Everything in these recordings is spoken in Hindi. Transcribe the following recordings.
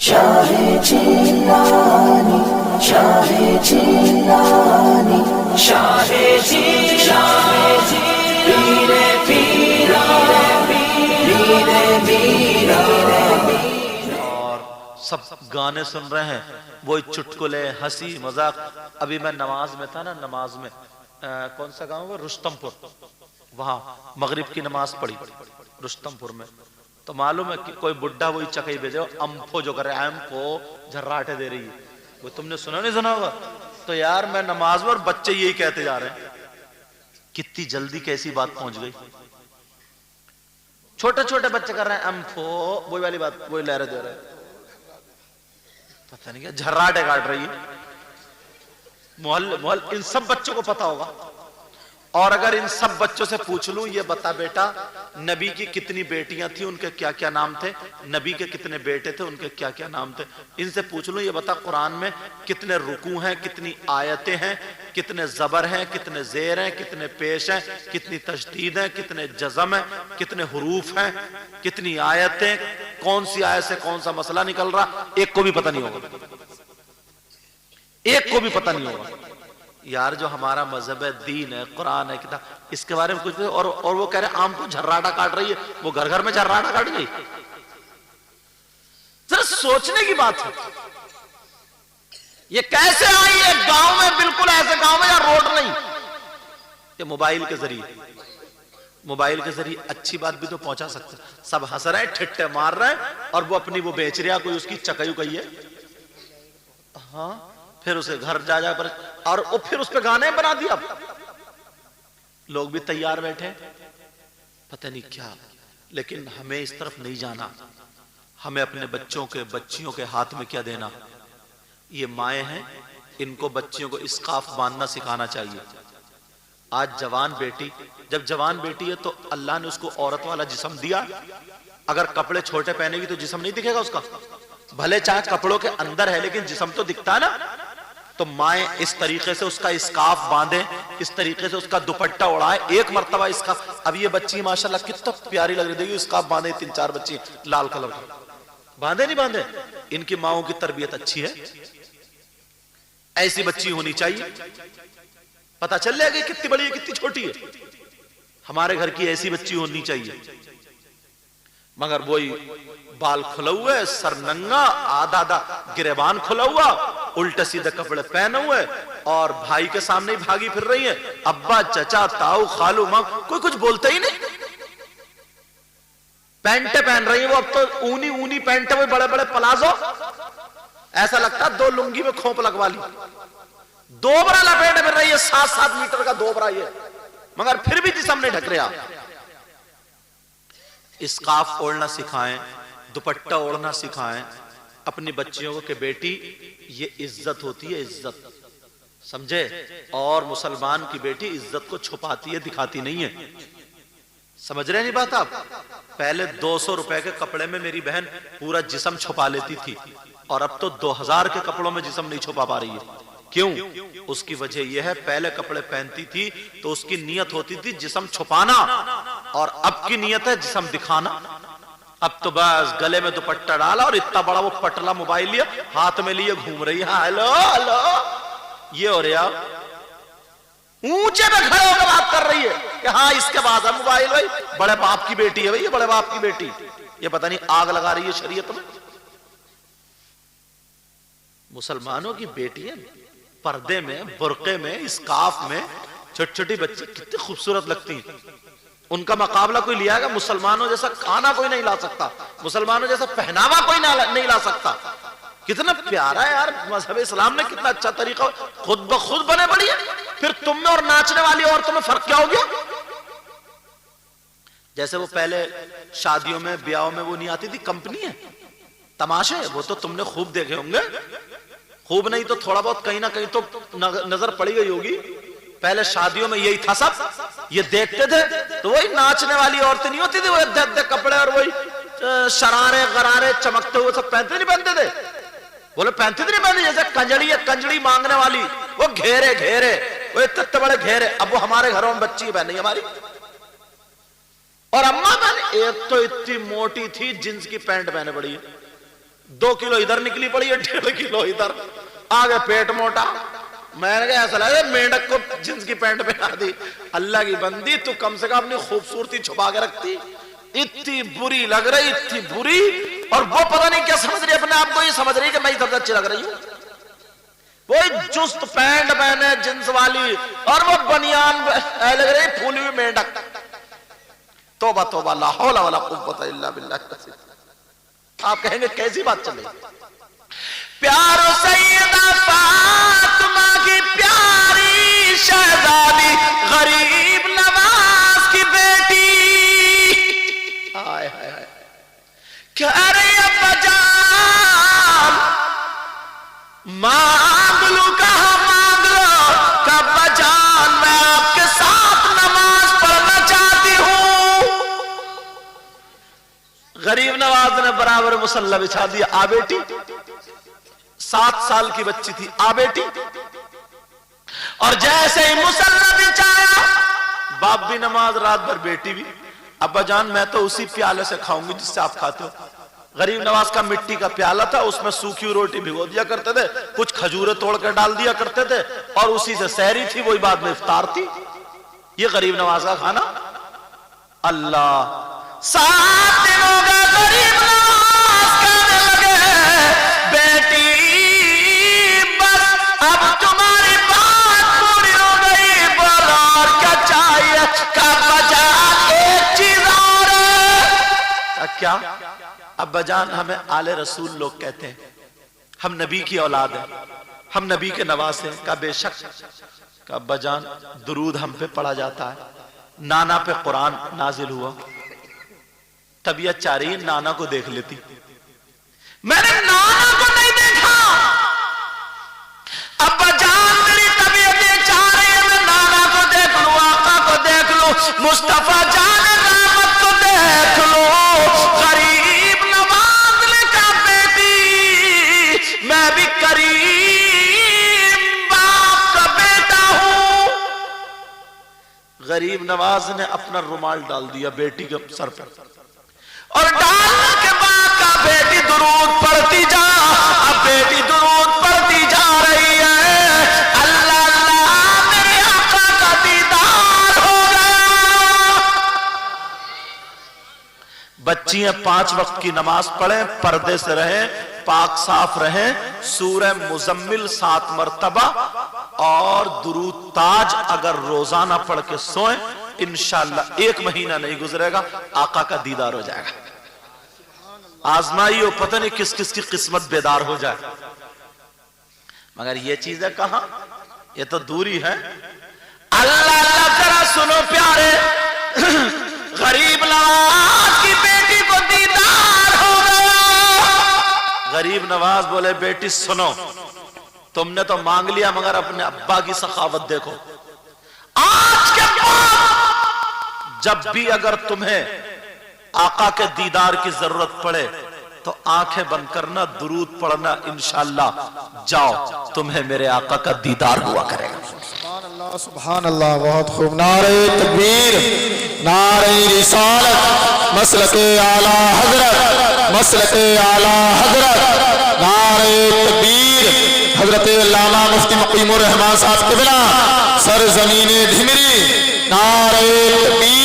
शाहे जिलानी, शाहे जिलानी, शाहे जिलानी, पीरे पीरा, पीरे पीरा। और सब गाने सुन रहे हैं, वो चुटकुले, हंसी मजाक। अभी मैं नमाज में था ना, नमाज में कौन सा गांव है, रुस्तमपुर, वहां मगरिब की नमाज पढ़ी रुस्तमपुर में। तो मालूम है कि कोई बुड्ढा वही चकई भेजे, अम्फो जो करे, अम्फो झर्राटे दे रही है, वो तुमने सुना नहीं सुना होगा। तो यार मैं नमाज में, और बच्चे यही कहते जा रहे हैं। कितनी जल्दी कैसी बात पहुंच गई। छोटे छोटे बच्चे कर रहे हैं अम्फो, वही वाली बात, वही लहरे दे रहे हैं, पता नहीं क्या झर्राटे काट रही है। मोहल्ले इन सब बच्चों को पता होगा। और अगर इन सब बच्चों से पूछ लूं, ये बता बेटा नबी की कितनी बेटियां थी, उनके क्या क्या नाम थे, नबी के कितने बेटे थे, उनके क्या क्या नाम थे, इनसे पूछ लूं ये बता कुरान में कितने रुकू हैं, कितनी आयतें हैं, कितने जबर हैं, कितने जेर हैं, कितने पेश हैं, कितनी तशदीद हैं, कितने जज़म हैं, कितने हुरूफ हैं, कितनी आयतें, कौन सी आयत से कौन सा मसला निकल रहा, एक को भी पता नहीं होगा, एक को भी पता नहीं होगा। यार जो हमारा मजहब है, दीन है, कुरान है, किताब, इसके बारे में कुछ भी। और वो कह रहे हैं आम को झर्राटा काट रही है, वो घर घर में झर्राटा काट गई। जरा सोचने की बात है, ये कैसे आई है गांव में, बिल्कुल ऐसे गांव में यार रोड नहीं। ये मोबाइल के जरिए, मोबाइल के जरिए अच्छी बात भी तो पहुंचा सकते। सब हंस रहे हैं, ठिट्ठे मार रहे हैं, और वो अपनी वो बेच रहा, कोई उसकी चकई उकई है, हाँ, फिर उसे घर जा पर, और वो फिर उस पे गाने बना दिया। लोग भी तैयार बैठे, पता नहीं क्या। लेकिन हमें इस तरफ नहीं जाना। हमें अपने बच्चों के, बच्चियों के हाथ में क्या देना। ये माए हैं, इनको बच्चियों को इस्काफ बांधना सिखाना चाहिए। आज जवान बेटी, जब जवान बेटी है तो अल्लाह ने उसको औरत वाला जिस्म दिया। अगर कपड़े छोटे पहनेगी तो जिस्म नहीं दिखेगा उसका, भले चाहे कपड़ों के अंदर है लेकिन जिस्म तो दिखता है ना। तो माए इस तरीके से उसका इस्काफ बांधे, इस तरीके से उसका दुपट्टा उड़ाए। एक मर्तबा इसका, अब ये बच्ची माशाल्लाह कितना प्यारी लग रही है, इस्काफ बांधे, 3-4 बच्ची लाल कलर की, बांधे नहीं बांधे, इनकी माओं की तरबियत अच्छी है, ऐसी बच्ची होनी चाहिए। पता चल जाएगी कितनी बड़ी है कितनी छोटी है। हमारे घर की ऐसी बच्ची होनी चाहिए। मगर वही बाल खुला हुआ है, सर नंगा, आधा आधा गिरेबान खुला हुआ, उल्टे सीधे कपड़े पहने हुए, और भाई के सामने ही भागी फिर रही है। अब्बा, चचा, ताऊ, खालू, माँ, कोई कुछ बोलता ही नहीं। पैंटे पहन रही है वो, अब तो ऊनी ऊनी पैंट है, वो बड़े बड़े पलाजो, ऐसा लगता है 2 लुंगी में खोप लगवा ली। दोबरा लपेटे फिर रही है, 7-7 मीटर का दोबरा ये, मगर फिर भी जिस्म नहीं ढक रहा। इस्काफ ओढ़ना सिखाएं, दुपट्टा ओढ़ना सिखाएं अपनी बच्चियों को कि बेटी ये इज्जत होती है, इज्जत, समझे। और मुसलमान की बेटी इज्जत को छुपाती है, दिखाती नहीं है। समझ रहे नहीं बात आप। पहले 200 रुपए के कपड़े में मेरी बहन पूरा जिस्म छुपा लेती थी, और अब तो 2000 के कपड़ों में जिस्म नहीं छुपा पा रही है। क्यों? उसकी वजह यह है, पहले कपड़े पहनती थी तो उसकी नियत होती थी जिस्म छुपाना, और अब की नियत है जिस्म दिखाना। अब तो बस गले में दुपट्टा डाला और इतना बड़ा वो पटला मोबाइल लिया, हाथ में लिए घूम रही है, हेलो हेलो, ये हो रहा, ऊंचे में खड़े होकर बात कर रही है कि हाँ इसके बाद है मोबाइल, भाई बड़े बाप की बेटी है, भाई ये बड़े बाप की बेटी, ये पता नहीं आग लगा रही है शरीयत में। मुसलमानों की बेटियां पर्दे में, बुर्के में, इस्काफ में, छोटी छोटी बच्ची कितनी खूबसूरत लगती हैं। उनका मुकाबला कोई लिया है? मुसलमानों जैसा खाना कोई नहीं ला सकता, मुसलमानों जैसा पहनावा कोई नहीं ला सकता। कितना प्यारा है यार मजहब इस्लाम ने, कितना अच्छा तरीका, खुद ब खुद बने बड़ी है। फिर तुम में और नाचने वाली औरतों में फर्क क्या हो गया? जैसे वो पहले शादियों में, ब्याहों में वो नहीं आती थी कंपनी है, तमाशे, वो तो तुमने खूब देखे होंगे, खूब नहीं तो थोड़ा बहुत कहीं ना कहीं तो नजर पड़ी गई होगी। पहले शादियों में यही था, सब ये देखते थे। तो वही नाचने वाली औरतें नहीं होती थी, वो अद्धे कपड़े और वही शरारे गरारे चमकते हुए सब पहनते थे। बोले पहनते नहीं पहनते, जैसे कंजड़ी है, कंजड़ी मांगने वाली, वो घेरे घेरे, वो इतने बड़े घेरे। अब वो हमारे घरों में बच्ची पहनी हमारी, और अम्मा बहन एक तो इतनी मोटी थी, जींस की पैंट पहने पड़ी है, 2 किलो इधर निकली पड़ी है, 1.5 किलो इधर, आगे पेट मोटा। मैंने कहा ऐसा लगा मेंढक को जींस की पैंट पहना दी। अल्लाह की बंदी, तू कम से कम अपनी खूबसूरती छुपा के रखती। इतनी बुरी लग रही, इतनी बुरी, और वो पता नहीं क्या समझ रही, अपने आप को ये समझ रही कि मैं सबसे अच्छी लग रही हूं। वो चुस्त पैंट पहने जींस वाली, और वो बनियान लग रही फूली हुई मेंढक। तौबा तौबा, ला हौला वला कुव्वता इल्ला बिल्लाह। आप कहेंगे कैसी बात चले? प्यारो सैयदा फातिमा की प्यारी शहजादी, गरीब नवाज की बेटी। हाय हाय हाय, कह रही अब्बा जान मांग लू, कहा मांग लो। अब्बा जान मैं आपके साथ नमाज पढ़ना चाहती हूं। गरीब नवाज ने बराबर मुसल्ला बिछा दिया। आ बेटी, 7 साल की बच्ची थी। आ बेटी, और जैसे ही मुसल्ला बिछाया, बाप भी नमाज, रात भर बेटी भी। अब्बा जान मैं तो उसी प्याले से खाऊंगी जिससे आप खाते हो। गरीब नवाज का मिट्टी का प्याला था, उसमें सूखी रोटी भिगो दिया करते थे, कुछ खजूरें तोड़ कर डाल दिया करते थे, और उसी से सहरी थी, वही बाद में इफ्तार थी। ये गरीब नवाज का खाना। अल्लाह, 7 दिन हो गए गरीब नवाज कहने लगे बेटी बस अब तुम्हारी बात पूरी हो गई, बोलो और क्या चाहिए? का बचा एक चीज और है। क्या? अब्बा जान हमें आले रसूल लोग कहते हैं, हम नबी की औलाद हैं, हम नबी के नवासे हैं। का बेशक। का अब्बा जान दुरूद हम पे पढ़ा जाता है, नाना पे कुरान नाजिल हुआ। तबीयत चाह रही नाना को देख लेती। मैंने नाना को नहीं देखा। अब्बा जान मेरी तबीयत चाह रही है मैं नाना को देख लूं, आका को देख लूं, मुस्तफा जान रहमत को देख लूं। गरीब नवाज ने कहा बेटी मैं भी करीम बाप का बेटा हूं। गरीब नवाज ने अपना रुमाल डाल दिया बेटी के सर पर, और डालने के बाद का बेटी दुरूद पढ़ती जा। अब बेटी दुरूद पढ़ती जा रही है। अल्लाह अल्लाह मेरे आका का दीदार हो गया। बच्चियां 5 वक्त की नमाज पढ़े, पर्दे से रहे, पाक साफ रहे, सूरह मुजम्मिल 7 मरतबा और दुरूद ताज अगर रोजाना पढ़ के सोएं, इंशाअल्लाह 1 महीना नहीं गुजरेगा, आका का दीदार हो जाएगा। आजमाइयो, पता नहीं किस किस की किस्मत बेदार हो जाए। मगर ये चीजें कहां, ये तो दूरी है। अल्लाह अल्लाह जरा सुनो प्यारे, गरीब नवाज की बेटी को दीदार हो गया। गरीब नवाज बोले बेटी सुनो, तुमने तो मांग लिया, मगर अपने अब्बा की सखावत देखो। आज के बाद जब भी अगर तुम्हें आका के दीदार की जरूरत पड़े तो आंखें बंद करना, दुरूद पढ़ना, इंशाअल्लाह जाओ तुम्हें मेरे आका का दीदार हुआ करेगा। सुभान अल्लाह, सुभान अल्लाह, बहुत खूब। नारे तकबीर, नारे रिसालत, मसलके आला हजरत, मसलके आला हजरत, नारे तकबीर। हजरत अल्लामा मुफ्ती मुकीमुर रहमान साहब के बिना सरजमीने ढिमरी, नारे तकबीर।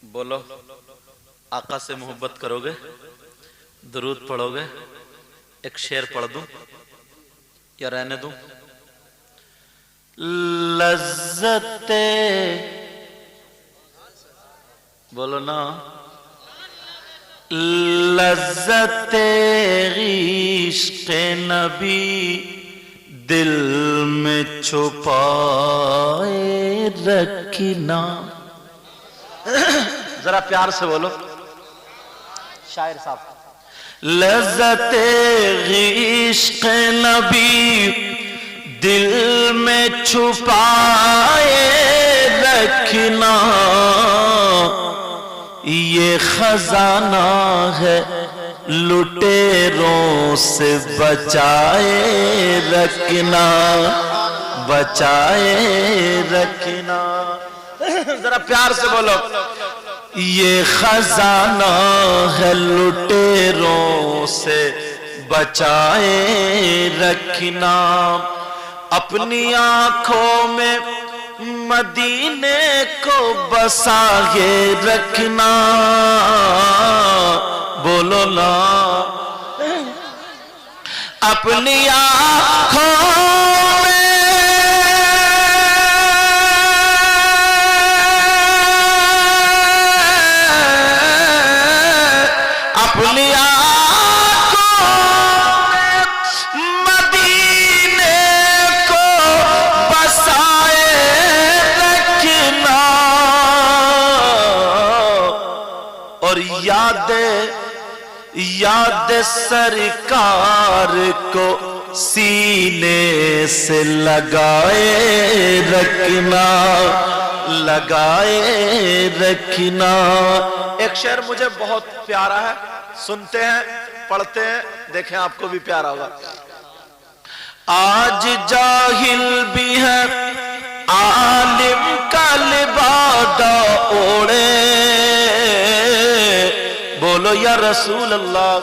बोलो, आका से मोहब्बत करोगे, दुरूद पढ़ोगे? एक शेर पढ़ दूं या रहने दूं? लज्जते, बोलो ना, लज्जते इश्क़े नबी दिल में छुपाए रखी ना। जरा प्यार से बोलो शायर साहब। लज़्ज़ते इश्क़ नबी दिल में छुपाए रखना, ये खजाना है लुटेरों से बचाए रखना, बचाए रखना। जरा प्यार से बोलो। ये खजाना है लुटेरों से बचाए रखना, अपनी आंखों में मदीने को बसाए रखना। बोलो ना, अपनी आंखों याद सरकार को सीने से लगाए रखना, लगाए रखना। एक शेर मुझे बहुत प्यारा है, सुनते हैं, पढ़ते हैं, देखें आपको भी प्यारा होगा। आज जाहिल भी है आलिम का लिबादा ओढ़े, बोलो या रसूल अल्लाह।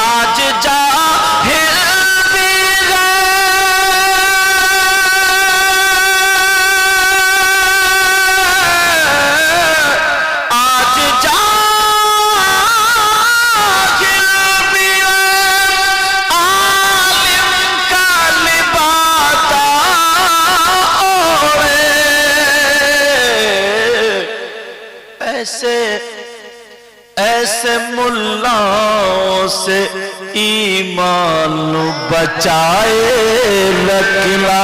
आज जाहिल भी है आज जाहिल भी है आलिम का लिबादा ओढ़े, ऐसे ऐसे मुल्लाओं से ईमान बचाए रखना,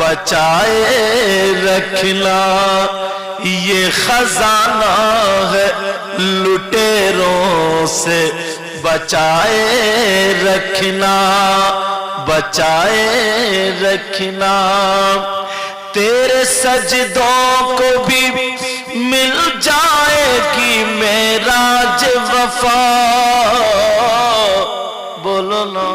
बचाए रखना। ये खजाना है लुटेरों से बचाए रखना, बचाए रखना। तेरे सजदों को भी मिल जाएगी मेराज वफा, बोलो ना।